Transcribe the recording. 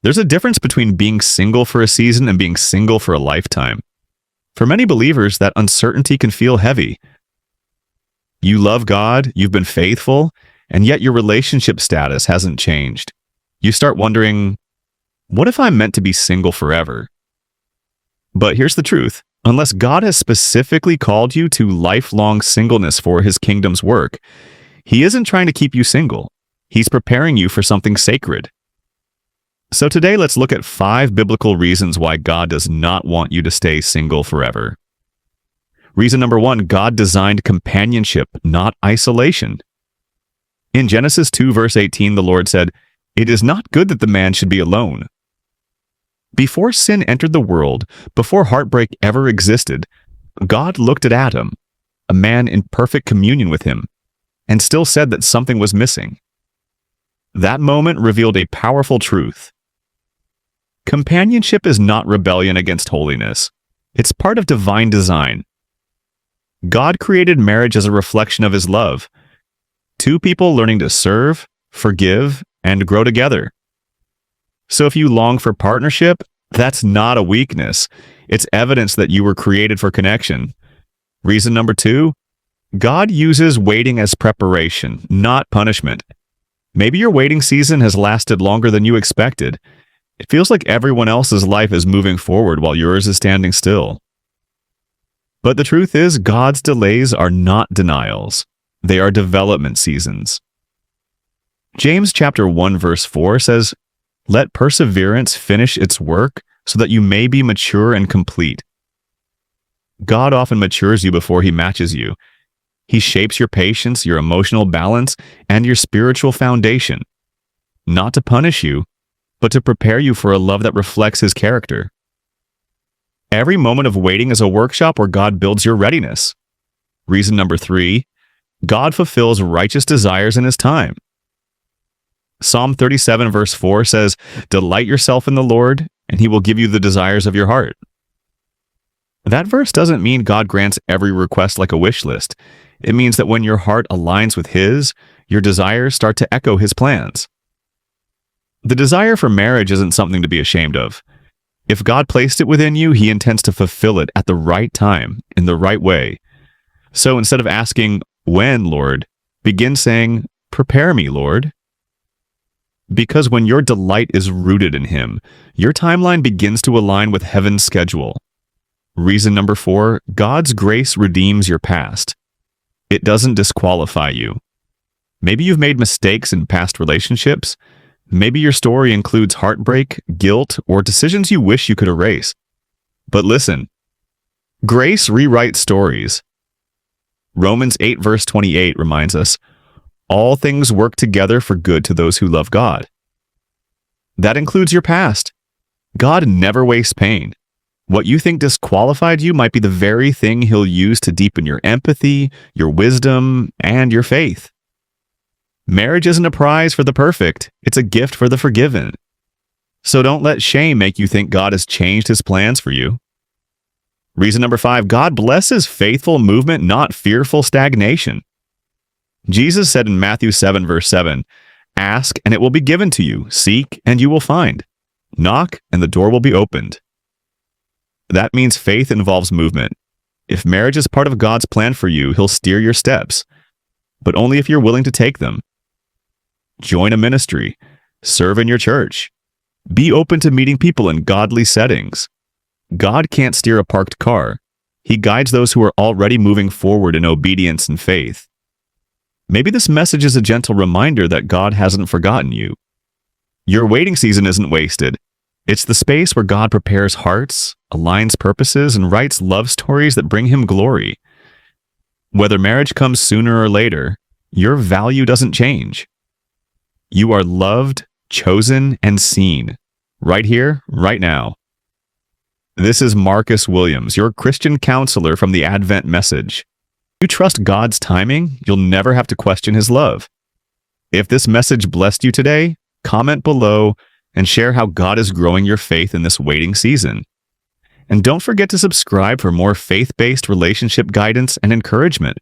There's a difference between being single for a season and being single for a lifetime. For many believers, that uncertainty can feel heavy. You love God, you've been faithful, and yet your relationship status hasn't changed. You start wondering, what if I'm meant to be single forever? But here's the truth. Unless God has specifically called you to lifelong singleness for his kingdom's work, he isn't trying to keep you single. He's preparing you for something sacred. So today, let's look at 5 biblical reasons why God does not want you to stay single forever. Reason number 1, God designed companionship, not isolation. In Genesis 2, verse 18, the Lord said, "It is not good that the man should be alone." Before sin entered the world, before heartbreak ever existed, God looked at Adam, a man in perfect communion with him, and still said that something was missing. That moment revealed a powerful truth. Companionship is not rebellion against holiness. It's part of divine design. God created marriage as a reflection of his love. 2 people learning to serve, forgive, and grow together. So if you long for partnership, that's not a weakness. It's evidence that you were created for connection. Reason number 2, God uses waiting as preparation, not punishment. Maybe your waiting season has lasted longer than you expected. It feels like everyone else's life is moving forward while yours is standing still. But the truth is, God's delays are not denials. They are development seasons. James chapter 1 verse 4 says, "Let perseverance finish its work so that you may be mature and complete." God often matures you before he matches you. He shapes your patience, your emotional balance, and your spiritual foundation, not to punish you, but to prepare you for a love that reflects his character. Every moment of waiting is a workshop where God builds your readiness. Reason number 3, God fulfills righteous desires in his time. Psalm 37 verse 4 says, "Delight yourself in the Lord, and he will give you the desires of your heart." That verse doesn't mean God grants every request like a wish list. It means that when your heart aligns with his, your desires start to echo his plans. The desire for marriage isn't something to be ashamed of. If God placed it within you, he intends to fulfill it at the right time, in the right way. So instead of asking, "When, Lord?" begin saying, "Prepare me, Lord." Because when your delight is rooted in him, your timeline begins to align with heaven's schedule. Reason number 4, God's grace redeems your past. It doesn't disqualify you. Maybe you've made mistakes in past relationships. Maybe your story includes heartbreak, guilt, or decisions you wish you could erase. But listen, grace rewrites stories. Romans 8 verse 28 reminds us, "All things work together for good to those who love God." That includes your past. God never wastes pain. What you think disqualified you might be the very thing he'll use to deepen your empathy, your wisdom, and your faith. Marriage isn't a prize for the perfect. It's a gift for the forgiven. So don't let shame make you think God has changed his plans for you. Reason number 5, God blesses faithful movement, not fearful stagnation. Jesus said in Matthew 7 verse 7, "Ask and it will be given to you. Seek and you will find. Knock and the door will be opened." That means faith involves movement. If marriage is part of God's plan for you, he'll steer your steps, but only if you're willing to take them. Join a ministry. Serve in your church. Be open to meeting people in godly settings. God can't steer a parked car. He guides those who are already moving forward in obedience and faith. Maybe this message is a gentle reminder that God hasn't forgotten you. Your waiting season isn't wasted. It's the space where God prepares hearts, aligns purposes, and writes love stories that bring him glory. Whether marriage comes sooner or later, your value doesn't change. You are loved, chosen, and seen, right here, right now. This is Marcus Williams, your Christian counselor from the Advent Message. If you trust God's timing, you'll never have to question his love. If this message blessed you today, comment below and share how God is growing your faith in this waiting season. And don't forget to subscribe for more faith-based relationship guidance and encouragement.